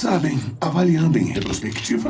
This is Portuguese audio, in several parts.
Sabem, avaliando em retrospectiva.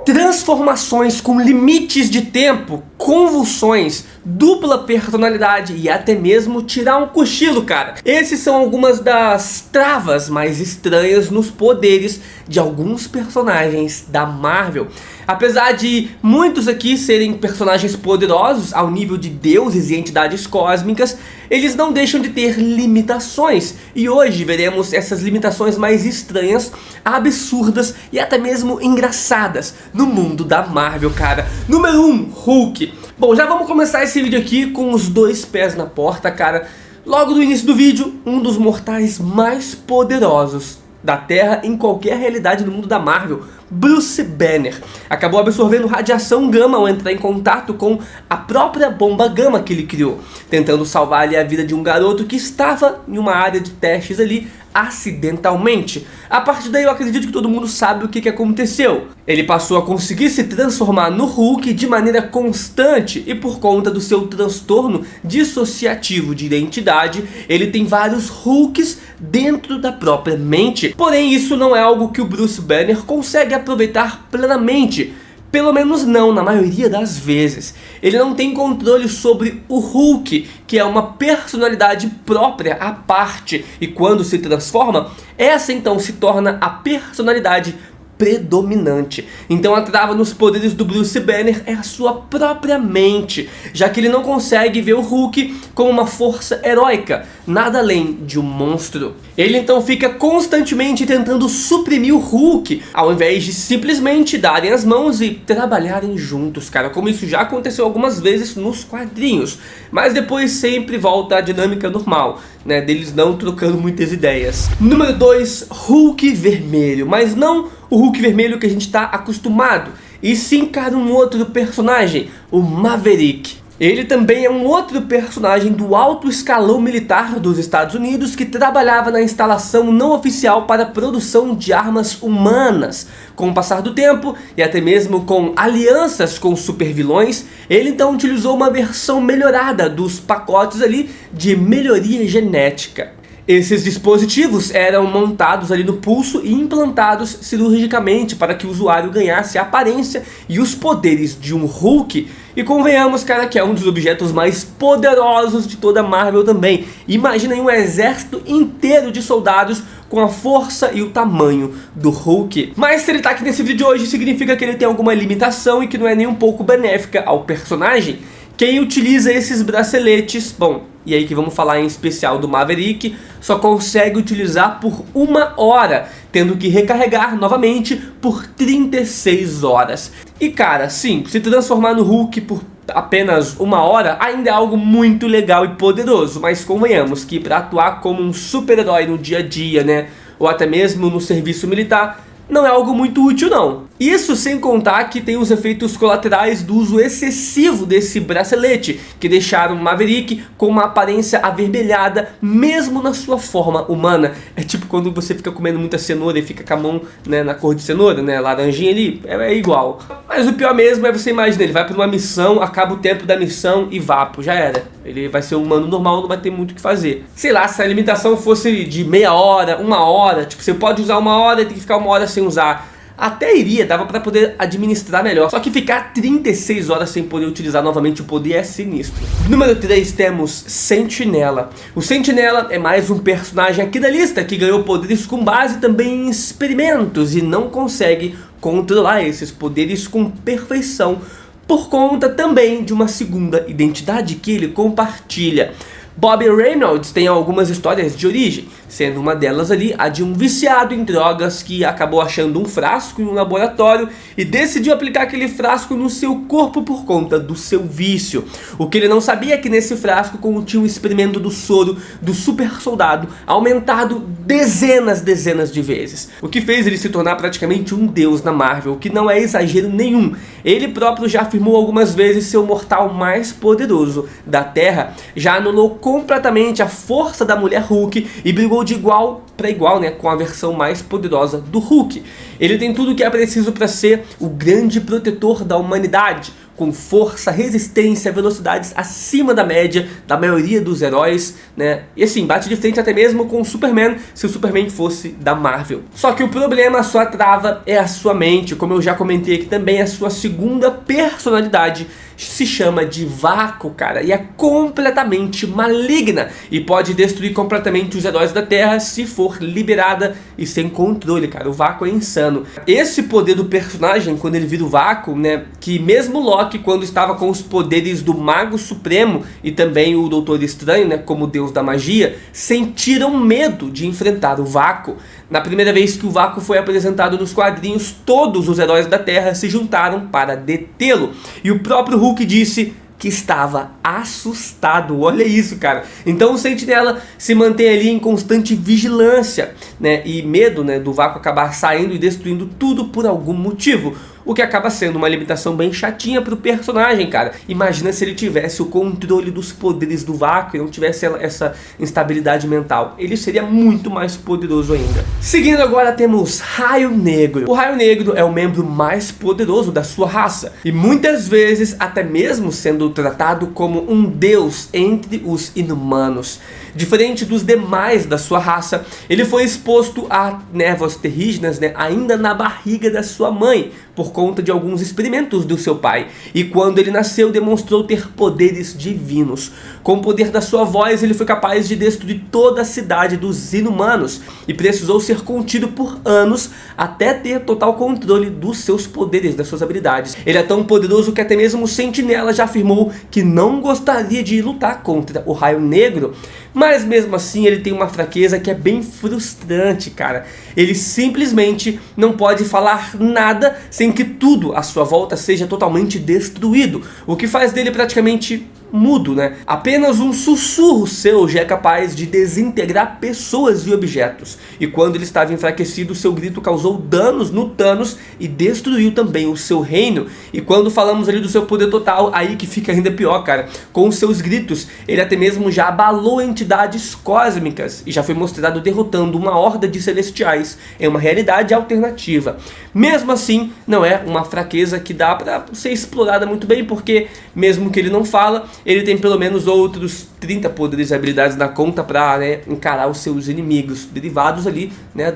Transformações com limites de tempo, convulsões, dupla personalidade e até mesmo tirar um cochilo, cara. Esses são algumas das travas mais estranhas nos poderes de alguns personagens da Marvel. Apesar de muitos aqui serem personagens poderosos ao nível de deuses e entidades cósmicas, eles não deixam de ter limitações. E hoje veremos essas limitações mais estranhas, absurdas e até mesmo engraçadas no mundo da Marvel, cara. Número 1, Hulk. Bom, já vamos começar esse vídeo aqui com os dois pés na porta, cara. Logo no início do vídeo, um dos mortais mais poderosos da Terra em qualquer realidade no mundo da Marvel, Bruce Banner, acabou absorvendo radiação gama ao entrar em contato com a própria bomba gama que ele criou, tentando salvar ali a vida de um garoto que estava em uma área de testes ali acidentalmente. A partir daí eu acredito que todo mundo sabe o que aconteceu. Ele passou a conseguir se transformar no Hulk de maneira constante e por conta do seu transtorno dissociativo de identidade, ele tem vários Hulks dentro da própria mente. Porém, isso não é algo que o Bruce Banner consegue aproveitar plenamente. Pelo menos não na maioria das vezes. Ele não tem controle sobre o Hulk, que é uma personalidade própria à parte. E quando se transforma, essa então se torna a personalidade predominante. Então a trava nos poderes do Bruce Banner é a sua própria mente, já que ele não consegue ver o Hulk como uma força heróica, nada além de um monstro. Ele então fica constantemente tentando suprimir o Hulk, ao invés de simplesmente darem as mãos e trabalharem juntos, cara, como isso já aconteceu algumas vezes nos quadrinhos, mas depois sempre volta à dinâmica normal, né, deles não trocando muitas ideias. Número 2, Hulk vermelho, mas não o Hulk vermelho que a gente está acostumado, e sim, cara, um outro personagem, o Maverick. Ele também é um outro personagem do alto escalão militar dos Estados Unidos que trabalhava na instalação não oficial para a produção de armas humanas. Com o passar do tempo e até mesmo com alianças com supervilões, ele então utilizou uma versão melhorada dos pacotes ali de melhoria genética. Esses dispositivos eram montados ali no pulso e implantados cirurgicamente para que o usuário ganhasse a aparência e os poderes de um Hulk. E convenhamos, cara, que é um dos objetos mais poderosos de toda a Marvel também. Imaginem um exército inteiro de soldados com a força e o tamanho do Hulk. Mas se ele tá aqui nesse vídeo de hoje, significa que ele tem alguma limitação e que não é nem um pouco benéfica ao personagem. Quem utiliza esses braceletes, bom, e aí que vamos falar em especial do Maverick, só consegue utilizar por 1 hora, tendo que recarregar novamente por 36 horas. E cara, sim, se transformar no Hulk por apenas 1 hora ainda é algo muito legal e poderoso, mas convenhamos que para atuar como um super-herói no dia a dia, né, ou até mesmo no serviço militar, não é algo muito útil não. Isso sem contar que tem os efeitos colaterais do uso excessivo desse bracelete, que deixaram o Maverick com uma aparência avermelhada mesmo na sua forma humana. É tipo quando você fica comendo muita cenoura e fica com a mão, né, na cor de cenoura, né, laranjinha ali, é igual. Mas o pior mesmo é você imaginar, ele vai para uma missão, acaba o tempo da missão e vapo, já era. Ele vai ser um humano normal, não vai ter muito o que fazer. Sei lá, se a limitação fosse de meia hora, 1 hora, tipo, você pode usar 1 hora e tem que ficar 1 hora sem usar. Até iria, dava pra poder administrar melhor. Só que ficar 36 horas sem poder utilizar novamente o poder é sinistro. Número 3 temos Sentinela. O Sentinela é mais um personagem aqui da lista que ganhou poderes com base também em experimentos e não consegue controlar esses poderes com perfeição por conta também de uma segunda identidade que ele compartilha. Bobby Reynolds tem algumas histórias de origem, sendo uma delas ali a de um viciado em drogas que acabou achando um frasco em um laboratório e decidiu aplicar aquele frasco no seu corpo por conta do seu vício. O que ele não sabia é que nesse frasco continha um experimento do soro do super soldado aumentado dezenas de vezes, o que fez ele se tornar praticamente um deus na Marvel, o que não é exagero nenhum. Ele próprio já afirmou algumas vezes ser o mortal mais poderoso da Terra, já anulou completamente a força da mulher Hulk e brigou de igual para igual, né, com a versão mais poderosa do Hulk. Ele tem tudo o que é preciso para ser o grande protetor da humanidade, com força, resistência, velocidades acima da média da maioria dos heróis, né? E assim, bate de frente até mesmo com o Superman, se o Superman fosse da Marvel. Só que o problema, a sua trava, é a sua mente. Como eu já comentei aqui também, a sua segunda personalidade se chama de Vácuo, cara, e é completamente maligna e pode destruir completamente os heróis da Terra se for liberada e sem controle, cara. O Vácuo é insano. Esse poder do personagem, quando ele vira o Vácuo, né, que mesmo Loki, quando estava com os poderes do Mago Supremo e também o Doutor Estranho, né, como deus da magia, sentiram medo de enfrentar o Vácuo. Na primeira vez que o Vácuo foi apresentado nos quadrinhos, todos os heróis da Terra se juntaram para detê-lo. E o próprio Hulk disse que estava assustado. Olha isso, cara. Então o Sentinela se mantém ali em constante vigilância, né, e medo, né, do Vácuo acabar saindo e destruindo tudo por algum motivo. O que acaba sendo uma limitação bem chatinha pro personagem, cara. Imagina se ele tivesse o controle dos poderes do Vácuo e não tivesse essa instabilidade mental. Ele seria muito mais poderoso ainda. Seguindo agora temos Raio Negro. O Raio Negro é o membro mais poderoso da sua raça. E muitas vezes até mesmo sendo tratado como um deus entre os inumanos. Diferente dos demais da sua raça, ele foi exposto a névoas terrígenas, né, ainda na barriga da sua mãe, por conta de alguns experimentos do seu pai. E quando ele nasceu, demonstrou ter poderes divinos. Com o poder da sua voz, ele foi capaz de destruir toda a cidade dos inumanos e precisou ser contido por anos até ter total controle dos seus poderes, das suas habilidades. Ele é tão poderoso que até mesmo o Sentinela já afirmou que não gostaria de lutar contra o Raio Negro. Mas mesmo assim ele tem uma fraqueza que é bem frustrante, cara. Ele simplesmente não pode falar nada sem que tudo à sua volta seja totalmente destruído, o que faz dele praticamente mudo, né? Apenas um sussurro seu já é capaz de desintegrar pessoas e objetos. E quando ele estava enfraquecido, seu grito causou danos no Thanos e destruiu também o seu reino. E quando falamos ali do seu poder total, aí que fica ainda pior, cara. Com os seus gritos, ele até mesmo já abalou entidades cósmicas e já foi mostrado derrotando uma horda de celestiais em uma realidade alternativa. Mesmo assim, não é uma fraqueza que dá pra ser explorada muito bem, porque mesmo que ele não fala, ele tem pelo menos outros 30 poderes e habilidades na conta para, né, encarar os seus inimigos, derivados ali, né,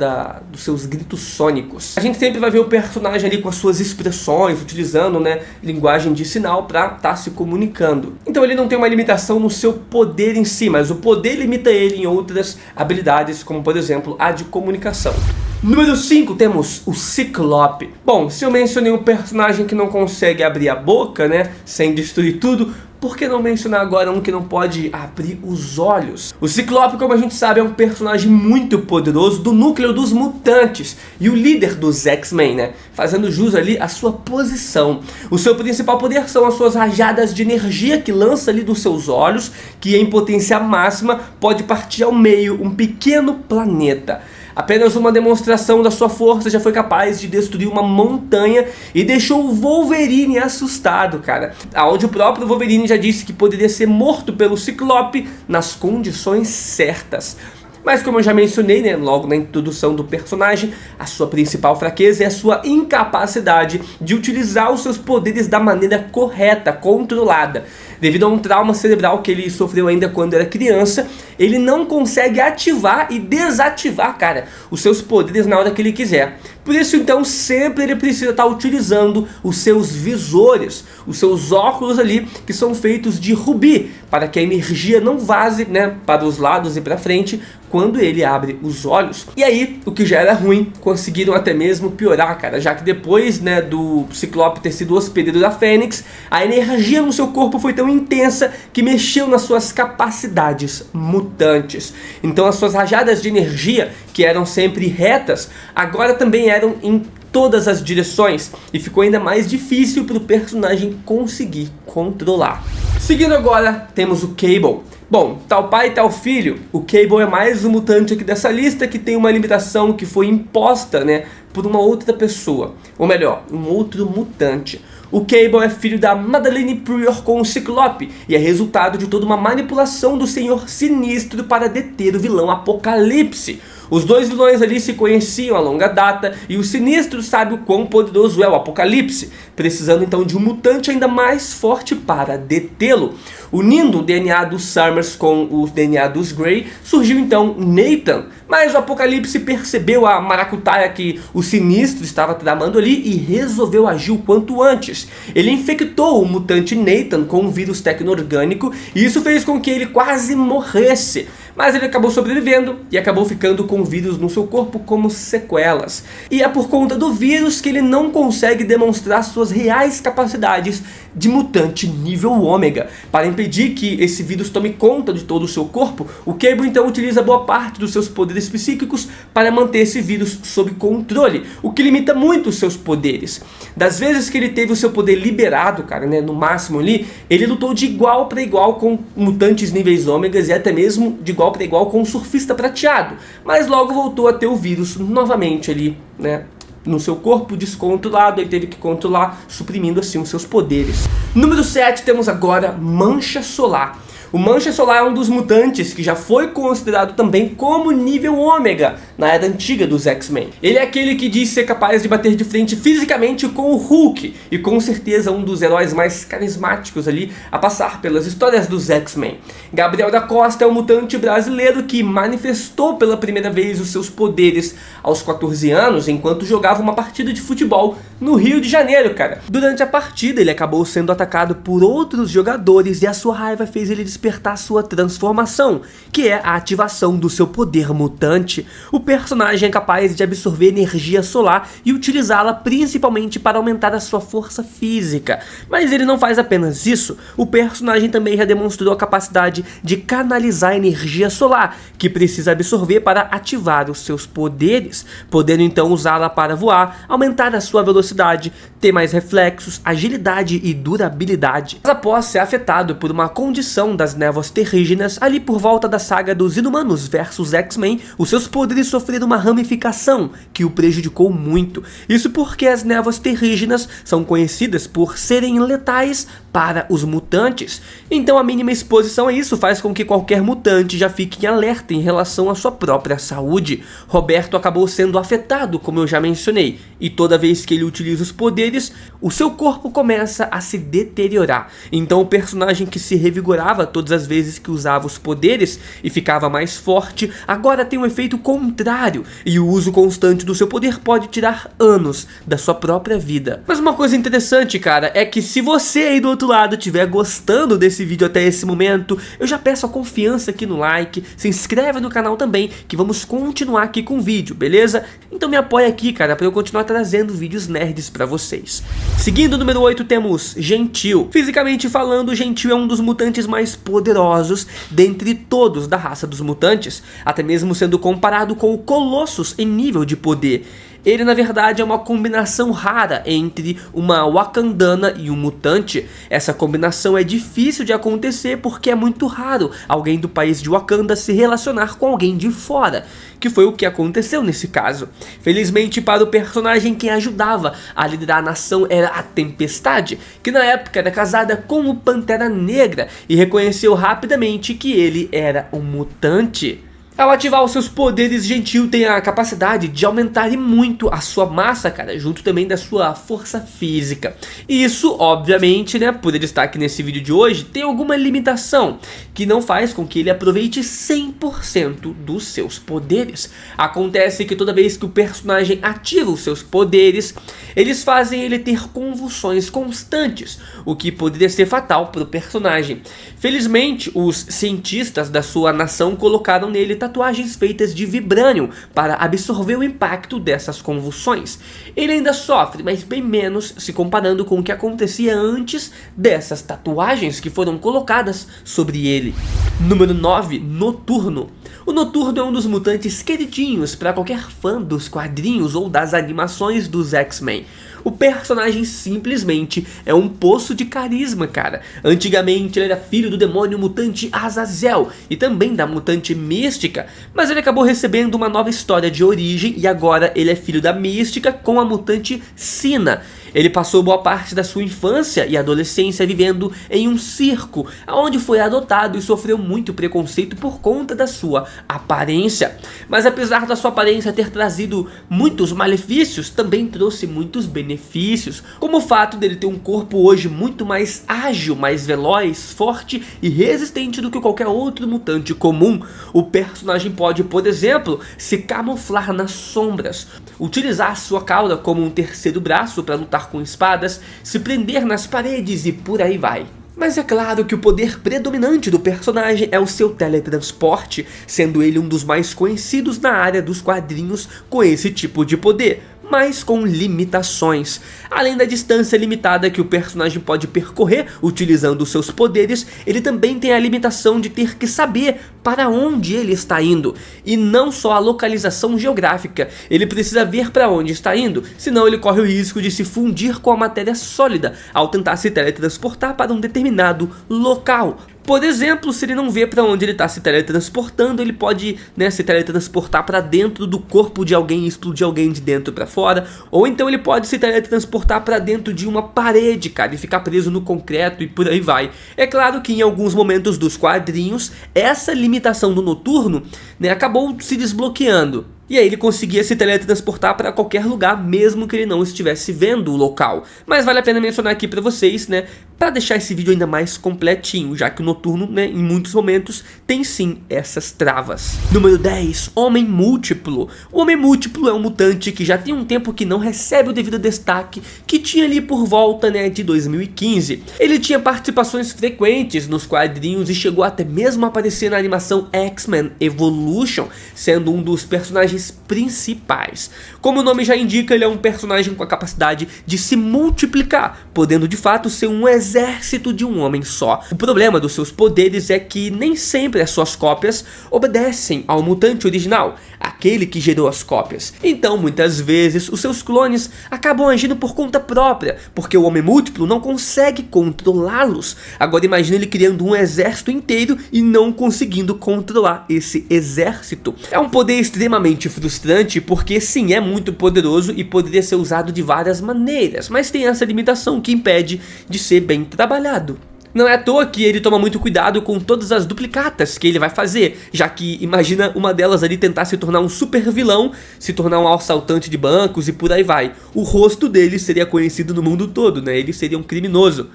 dos seus gritos sônicos. A gente sempre vai ver o personagem ali com as suas expressões, utilizando, né, linguagem de sinal para estar se comunicando. Então ele não tem uma limitação no seu poder em si, mas o poder limita ele em outras habilidades, como por exemplo a de comunicação. Número 5, temos o Ciclope. Bom, se eu mencionei um personagem que não consegue abrir a boca, né, sem destruir tudo, por que não mencionar agora um que não pode abrir os olhos? O Ciclope, como a gente sabe, é um personagem muito poderoso do núcleo dos mutantes e o líder dos X-Men, né? Fazendo jus ali à sua posição. O seu principal poder são as suas rajadas de energia que lança ali dos seus olhos, que em potência máxima pode partir ao meio um pequeno planeta. Apenas uma demonstração da sua força já foi capaz de destruir uma montanha e deixou o Wolverine assustado, cara. Onde o próprio Wolverine já disse que poderia ser morto pelo Ciclope nas condições certas. Mas como eu já mencionei, né, logo na introdução do personagem, a sua principal fraqueza é a sua incapacidade de utilizar os seus poderes da maneira correta, controlada. Devido a um trauma cerebral que ele sofreu ainda quando era criança, ele não consegue ativar e desativar, cara, os seus poderes na hora que ele quiser. Por isso então sempre ele precisa estar utilizando os seus visores, os seus óculos ali, que são feitos de rubi, para que a energia não vaze, né, para os lados e para frente quando ele abre os olhos. E aí, o que já era ruim, conseguiram até mesmo piorar, cara, já que depois, né, do Ciclope ter sido hospedeiro da Fênix, a energia no seu corpo foi tão intensa que mexeu nas suas capacidades mutantes. Então as suas rajadas de energia, que eram sempre retas, agora também eram em todas as direções e ficou ainda mais difícil para o personagem conseguir controlar. Seguindo agora, temos o Cable. Bom, tal pai, tal filho, o Cable é mais um mutante aqui dessa lista que tem uma limitação que foi imposta, né, por uma outra pessoa, ou melhor, um outro mutante. O Cable é filho da Madeleine Pryor com o Ciclope e é resultado de toda uma manipulação do Senhor Sinistro para deter o vilão Apocalipse. Os dois vilões ali se conheciam a longa data e o Sinistro sabe o quão poderoso é o Apocalipse, precisando então de um mutante ainda mais forte para detê-lo. Unindo o DNA dos Summers com o DNA dos Grey, surgiu então Nathan, mas o Apocalipse percebeu a maracutaia que o Sinistro estava tramando ali e resolveu agir o quanto antes. Ele infectou o mutante Nathan com um vírus tecno-orgânico e isso fez com que ele quase morresse. Mas ele acabou sobrevivendo e acabou ficando com o vírus no seu corpo como sequelas. E é por conta do vírus que ele não consegue demonstrar suas reais capacidades de mutante nível ômega. Para impedir que esse vírus tome conta de todo o seu corpo, o Cable então utiliza boa parte dos seus poderes psíquicos para manter esse vírus sob controle, o que limita muito os seus poderes. Das vezes que ele teve o seu poder liberado, cara, né, no máximo ali, ele lutou de igual para igual com mutantes níveis ômegas e até mesmo de igual para igual com um surfista prateado, mas logo voltou a ter o vírus novamente ali, né, no seu corpo descontrolado, ele teve que controlar, suprimindo assim os seus poderes. Número 7, temos agora Mancha Solar. O Mancha Solar é um dos mutantes que já foi considerado também como nível ômega na era antiga dos X-Men. Ele é aquele que diz ser capaz de bater de frente fisicamente com o Hulk e com certeza um dos heróis mais carismáticos ali a passar pelas histórias dos X-Men. Gabriel da Costa é um mutante brasileiro que manifestou pela primeira vez os seus poderes aos 14 anos enquanto jogava uma partida de futebol no Rio de Janeiro, cara. Durante a partida ele acabou sendo atacado por outros jogadores e a sua raiva fez ele despertar sua transformação, que é a ativação do seu poder mutante. O personagem é capaz de absorver energia solar e utilizá-la principalmente para aumentar a sua força física. Mas ele não faz apenas isso, o personagem também já demonstrou a capacidade de canalizar energia solar, que precisa absorver para ativar os seus poderes, podendo então usá-la para voar, aumentar a sua velocidade, ter mais reflexos, agilidade e durabilidade. Mas após ser afetado por uma condição das névoas terrígenas, ali por volta da saga dos Inumanos vs X-Men, os seus poderes sofreram uma ramificação que o prejudicou muito. Isso porque as névoas terrígenas são conhecidas por serem letais para os mutantes. Então a mínima exposição a isso faz com que qualquer mutante já fique em alerta em relação à sua própria saúde. Roberto acabou sendo afetado, como eu já mencionei, e toda vez que ele utiliza os poderes, o seu corpo começa a se deteriorar. Então o personagem que se revigorava todas as vezes que usava os poderes e ficava mais forte, agora tem um efeito contrário, e o uso constante do seu poder pode tirar anos da sua própria vida. Mas uma coisa interessante, cara, é que se você aí do outro lado estiver gostando desse vídeo até esse momento, eu já peço a confiança aqui no like, se inscreve no canal também, que vamos continuar aqui com o vídeo, beleza? Então me apoia aqui, cara, pra eu continuar trazendo vídeos nerds pra vocês. Seguindo o número 8, temos Gentil. Fisicamente falando, Gentil é um dos mutantes mais poderosos dentre todos da raça dos mutantes, até mesmo sendo comparado com o Colossus em nível de poder. Ele na verdade é uma combinação rara entre uma wakandana e um mutante. Essa combinação é difícil de acontecer porque é muito raro alguém do país de Wakanda se relacionar com alguém de fora, que foi o que aconteceu nesse caso. Felizmente para o personagem, quem ajudava a liderar a nação era a Tempestade, que na época era casada com o Pantera Negra e reconheceu rapidamente que ele era um mutante. Ao ativar os seus poderes, Gentil tem a capacidade de aumentar e muito a sua massa, cara, junto também da sua força física. E isso, obviamente, né, por ele estar aqui nesse vídeo de hoje, tem alguma limitação, que não faz com que ele aproveite 100% dos seus poderes. Acontece que toda vez que o personagem ativa os seus poderes, eles fazem ele ter convulsões constantes, o que poderia ser fatal para o personagem. Felizmente, os cientistas da sua nação colocaram nele tatuagens feitas de vibrânio para absorver o impacto dessas convulsões. Ele ainda sofre, mas bem menos se comparando com o que acontecia antes dessas tatuagens que foram colocadas sobre ele. Número 9, Noturno. O Noturno é um dos mutantes queridinhos para qualquer fã dos quadrinhos ou das animações dos X-Men. O personagem simplesmente é um poço de carisma, cara. Antigamente ele era filho do demônio mutante Azazel e também da mutante Mística, mas ele acabou recebendo uma nova história de origem e agora ele é filho da Mística com a mutante Sina. Ele passou boa parte da sua infância e adolescência vivendo em um circo, onde foi adotado e sofreu muito preconceito por conta da sua aparência. Mas apesar da sua aparência ter trazido muitos malefícios, também trouxe muitos benefícios, como o fato dele ter um corpo hoje muito mais ágil, mais veloz, forte e resistente do que qualquer outro mutante comum. O personagem pode, por exemplo, se camuflar nas sombras, utilizar sua cauda como um terceiro braço para lutar com espadas, se prender nas paredes e por aí vai. Mas é claro que o poder predominante do personagem é o seu teletransporte, sendo ele um dos mais conhecidos na área dos quadrinhos com esse tipo de poder, mas com limitações. Além da distância limitada que o personagem pode percorrer utilizando seus poderes, ele também tem a limitação de ter que saber para onde ele está indo, e não só a localização geográfica. Ele precisa ver para onde está indo, senão ele corre o risco de se fundir com a matéria sólida ao tentar se teletransportar para um determinado local. Por exemplo, se ele não vê para onde ele está se teletransportando, ele pode, se teletransportar para dentro do corpo de alguém e explodir alguém de dentro para fora. Ou então ele pode se teletransportar para dentro de uma parede, cara, e ficar preso no concreto e por aí vai. É claro que em alguns momentos dos quadrinhos, essa limitação do Noturno, acabou se desbloqueando. E aí ele conseguia se teletransportar para qualquer lugar, mesmo que ele não estivesse vendo o local. Mas vale a pena mencionar aqui para vocês, para deixar esse vídeo ainda mais completinho, já que o Noturno, em muitos momentos, tem sim essas travas. Número 10, Homem Múltiplo. O Homem Múltiplo é um mutante que já tem um tempo que não recebe o devido destaque que tinha ali por volta, de 2015. Ele tinha participações frequentes nos quadrinhos e chegou até mesmo a aparecer na animação X-Men Evolution, sendo um dos personagens principais. Como o nome já indica, ele é um personagem com a capacidade de se multiplicar, podendo de fato ser um exército de um homem só. O problema dos seus poderes é que nem sempre as suas cópias obedecem ao mutante original, aquele que gerou as cópias. Então muitas vezes os seus clones acabam agindo por conta própria, porque o Homem Múltiplo não consegue controlá-los. Agora imagine ele criando um exército inteiro e não conseguindo controlar esse exército. É um poder extremamente frustrante, porque sim, é muito poderoso e poderia ser usado de várias maneiras, mas tem essa limitação que impede de ser bem trabalhado. Não é à toa que ele toma muito cuidado com todas as duplicatas que ele vai fazer, já que imagina uma delas ali tentar se tornar um super vilão, se tornar um assaltante de bancos e por aí vai. O rosto dele seria conhecido no mundo todo, ele seria um criminoso.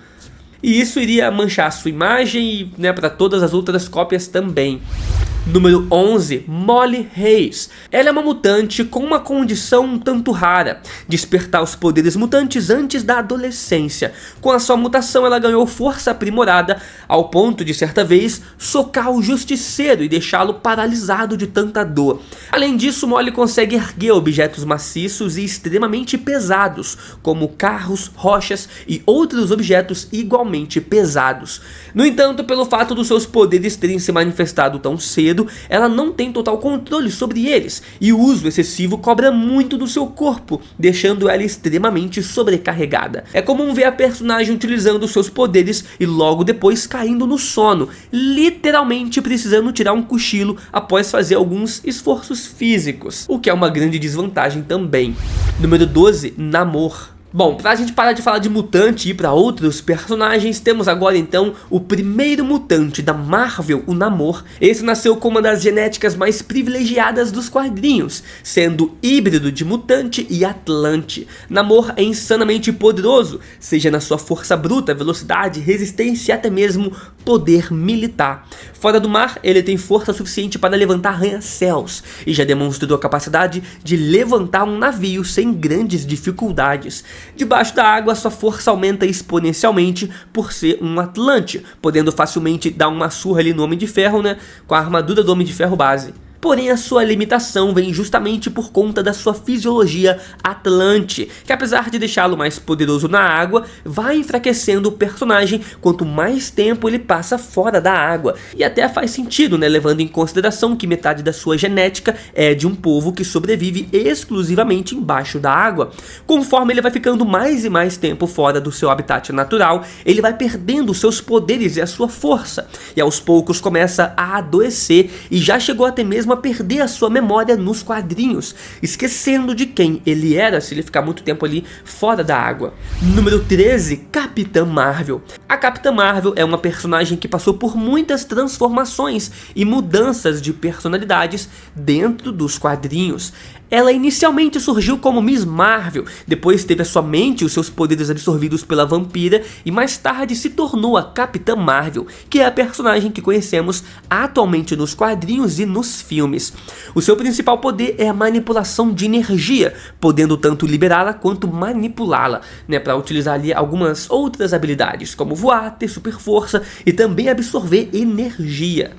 E isso iria manchar a sua imagem e para todas as outras cópias também. Número 11, Molly Hayes. Ela é uma mutante com uma condição um tanto rara: despertar os poderes mutantes antes da adolescência. Com a sua mutação ela ganhou força aprimorada ao ponto de certa vez socar o Justiceiro e deixá-lo paralisado de tanta dor. Além disso, Molly consegue erguer objetos maciços e extremamente pesados, como carros, rochas e outros objetos igualmente pesados. No entanto, pelo fato dos seus poderes terem se manifestado tão cedo, ela não tem total controle sobre eles, e o uso excessivo cobra muito do seu corpo, deixando ela extremamente sobrecarregada. É comum ver a personagem utilizando seus poderes e logo depois caindo no sono, literalmente precisando tirar um cochilo após fazer alguns esforços físicos, o que é uma grande desvantagem também. Número 12, Namor. Bom, pra gente parar de falar de mutante e ir pra outros personagens, temos agora então o primeiro mutante da Marvel, o Namor. Esse nasceu com uma das genéticas mais privilegiadas dos quadrinhos, sendo híbrido de mutante e atlante. Namor é insanamente poderoso, seja na sua força bruta, velocidade, resistência e até mesmo poder militar. Fora do mar, ele tem força suficiente para levantar arranha-céus e já demonstrou a capacidade de levantar um navio sem grandes dificuldades. Debaixo da água, sua força aumenta exponencialmente por ser um atlante, podendo facilmente dar uma surra ali no Homem de Ferro, com a armadura do Homem de Ferro base. Porém, a sua limitação vem justamente por conta da sua fisiologia atlante, que apesar de deixá-lo mais poderoso na água, vai enfraquecendo o personagem quanto mais tempo ele passa fora da água. E até faz sentido, levando em consideração que metade da sua genética é de um povo que sobrevive exclusivamente embaixo da água. Conforme ele vai ficando mais e mais tempo fora do seu habitat natural, ele vai perdendo seus poderes e a sua força, e aos poucos começa a adoecer, e já chegou até mesmo mesmo a perder a sua memória nos quadrinhos, esquecendo de quem ele era se ele ficar muito tempo ali fora da água. Número 13, Capitã Marvel. A Capitã Marvel é uma personagem que passou por muitas transformações e mudanças de personalidades dentro dos quadrinhos. Ela inicialmente surgiu como Miss Marvel, depois teve a sua mente e os seus poderes absorvidos pela vampira e mais tarde se tornou a Capitã Marvel, que é a personagem que conhecemos atualmente nos quadrinhos e nos filmes. O seu principal poder é a manipulação de energia, podendo tanto liberá-la quanto manipulá-la, para utilizar ali algumas outras habilidades, como voar, ter super força e também absorver energia.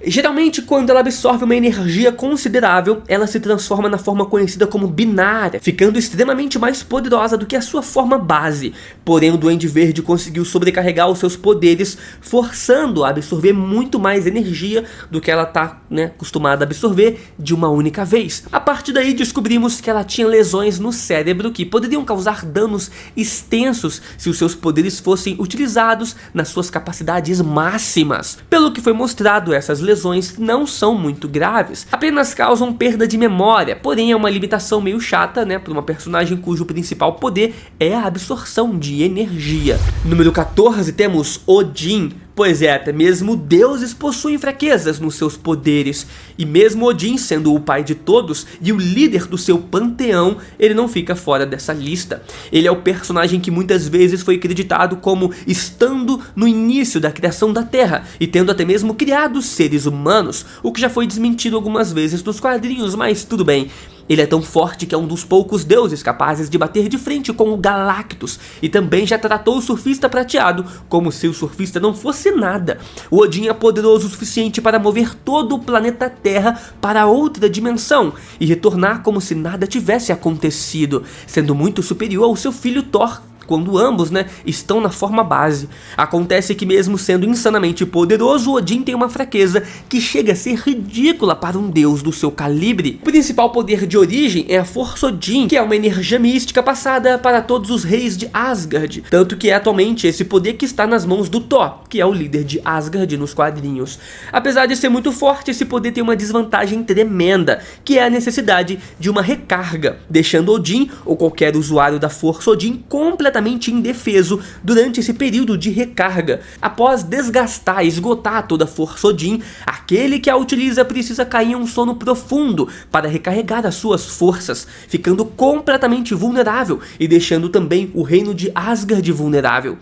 Geralmente, quando ela absorve uma energia considerável, ela se transforma na forma conhecida como binária, ficando extremamente mais poderosa do que a sua forma base. Porém, o Duende Verde conseguiu sobrecarregar os seus poderes, forçando-a a absorver muito mais energia do que ela está acostumada a absorver de uma única vez. A partir daí, descobrimos que ela tinha lesões no cérebro que poderiam causar danos extensos se os seus poderes fossem utilizados nas suas capacidades máximas. Pelo que foi mostrado, essas lesões não são muito graves, apenas causam perda de memória, porém é uma limitação meio chata, para uma personagem cujo principal poder é a absorção de energia. Número 14, temos Odin. Pois é, até mesmo deuses possuem fraquezas nos seus poderes, e mesmo Odin sendo o pai de todos e o líder do seu panteão, ele não fica fora dessa lista. Ele é o personagem que muitas vezes foi acreditado como estando no início da criação da Terra, e tendo até mesmo criado seres humanos, o que já foi desmentido algumas vezes nos quadrinhos, mas tudo bem. Ele é tão forte que é um dos poucos deuses capazes de bater de frente com o Galactus, e também já tratou o Surfista Prateado como se o surfista não fosse nada. O Odin é poderoso o suficiente para mover todo o planeta Terra para outra dimensão e retornar como se nada tivesse acontecido, sendo muito superior ao seu filho Thor, quando ambos estão na forma base. Acontece que mesmo sendo insanamente poderoso, Odin tem uma fraqueza que chega a ser ridícula para um deus do seu calibre. O principal poder de origem é a Força Odin, que é uma energia mística passada para todos os reis de Asgard, tanto que é atualmente esse poder que está nas mãos do Thor, que é o líder de Asgard nos quadrinhos. Apesar de ser muito forte, esse poder tem uma desvantagem tremenda, que é a necessidade de uma recarga, deixando Odin ou qualquer usuário da Força Odin completamente indefeso durante esse período de recarga. Após desgastar e esgotar toda a Força Odin, aquele que a utiliza precisa cair em um sono profundo para recarregar as suas forças, ficando completamente vulnerável e deixando também o reino de Asgard vulnerável.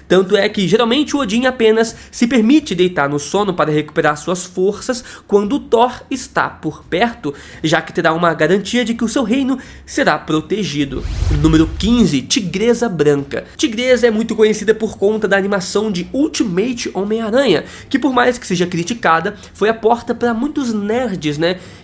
Tanto é que geralmente o Odin apenas se permite deitar no sono para recuperar suas forças quando o Thor está por perto, já que terá uma garantia de que o seu reino será protegido. Número 15, Tigresa Branca. Tigresa é muito conhecida por conta da animação de Ultimate Homem-Aranha, que por mais que seja criticada, foi a porta para muitos nerds,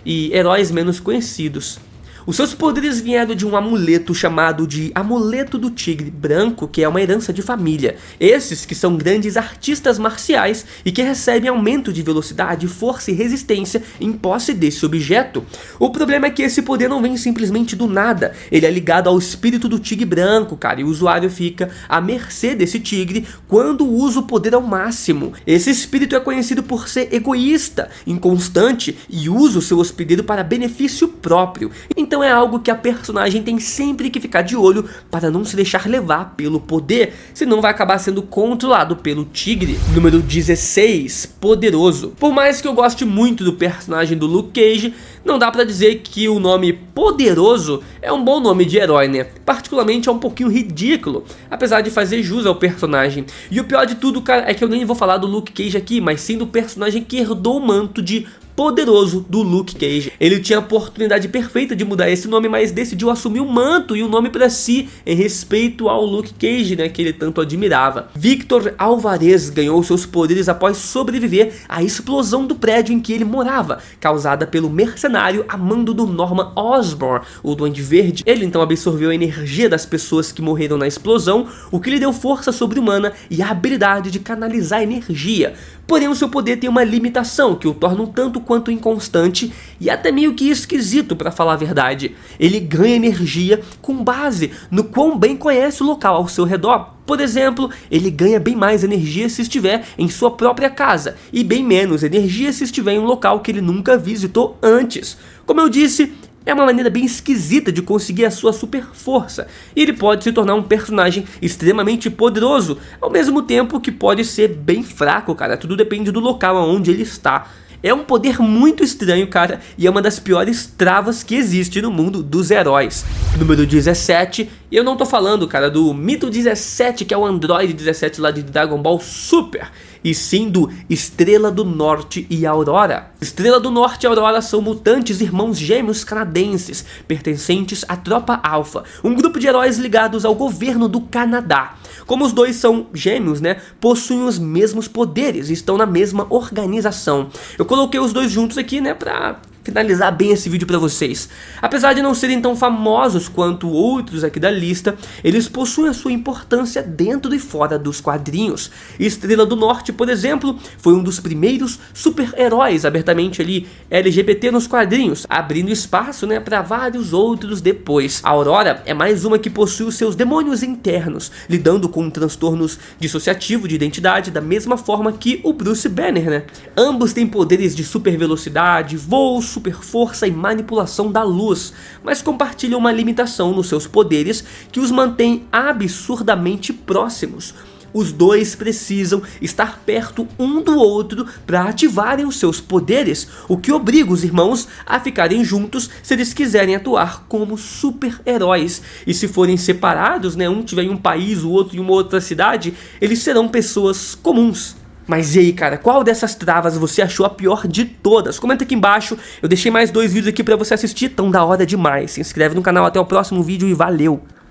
e heróis menos conhecidos. Os seus poderes vieram de um amuleto chamado de Amuleto do Tigre Branco, que é uma herança de família. Esses que são grandes artistas marciais e que recebem aumento de velocidade, força e resistência em posse desse objeto. O problema é que esse poder não vem simplesmente do nada. Ele é ligado ao espírito do tigre branco, cara, e o usuário fica à mercê desse tigre quando usa o poder ao máximo. Esse espírito é conhecido por ser egoísta, inconstante e usa o seu hospedeiro para benefício próprio. Então é algo que a personagem tem sempre que ficar de olho para não se deixar levar pelo poder, senão vai acabar sendo controlado pelo tigre. Número 16, Poderoso. Por mais que eu goste muito do personagem do Luke Cage, não dá pra dizer que o nome Poderoso é um bom nome de herói, Particularmente é um pouquinho ridículo, apesar de fazer jus ao personagem. E o pior de tudo, cara, é que eu nem vou falar do Luke Cage aqui, mas sim do personagem que herdou o manto de Poderoso do Luke Cage. Ele tinha a oportunidade perfeita de mudar esse nome, mas decidiu assumir o manto e o nome para si em respeito ao Luke Cage, que ele tanto admirava. Victor Alvarez ganhou seus poderes após sobreviver à explosão do prédio em que ele morava, causada pelo mercenário a mando do Norman Osborn, o Duende Verde. Ele então absorveu a energia das pessoas que morreram na explosão, o que lhe deu força sobre-humana e a habilidade de canalizar energia. Porém, o seu poder tem uma limitação que o torna um tanto quanto inconstante e até meio que esquisito, pra falar a verdade. Ele ganha energia com base no quão bem conhece o local ao seu redor. Por exemplo, ele ganha bem mais energia se estiver em sua própria casa e bem menos energia se estiver em um local que ele nunca visitou antes. Como eu disse, é uma maneira bem esquisita de conseguir a sua super força, e ele pode se tornar um personagem extremamente poderoso, ao mesmo tempo que pode ser bem fraco, cara. Tudo depende do local onde ele está. É um poder muito estranho, cara, e é uma das piores travas que existe no mundo dos heróis. Número 17, e eu não tô falando, cara, do Mito 17, que é o Android 17 lá de Dragon Ball Super, e sim do Estrela do Norte e Aurora. Estrela do Norte e Aurora são mutantes irmãos gêmeos canadenses, pertencentes à Tropa Alpha, um grupo de heróis ligados ao governo do Canadá. Como os dois são gêmeos, né, possuem os mesmos poderes e estão na mesma organização. Eu coloquei os dois juntos aqui, né, pra finalizar bem esse vídeo pra vocês. Apesar de não serem tão famosos quanto outros aqui da lista, eles possuem a sua importância dentro e fora dos quadrinhos. Estrela do Norte, por exemplo, foi um dos primeiros super-heróis abertamente ali LGBT nos quadrinhos, abrindo espaço, né, para vários outros depois. A Aurora é mais uma que possui os seus demônios internos, lidando com transtornos dissociativos de identidade da mesma forma que o Bruce Banner, né? Ambos têm poderes de super velocidade, voo, super força e manipulação da luz, mas compartilham uma limitação nos seus poderes que os mantém absurdamente próximos. Os dois precisam estar perto um do outro para ativarem os seus poderes, o que obriga os irmãos a ficarem juntos se eles quiserem atuar como super-heróis. E se forem separados, né, um tiver em um país, o outro em uma outra cidade, eles serão pessoas comuns. Mas e aí, cara, qual dessas travas você achou a pior de todas? Comenta aqui embaixo, eu deixei mais 2 vídeos aqui pra você assistir, tão da hora demais. Se inscreve no canal, até o próximo vídeo e valeu!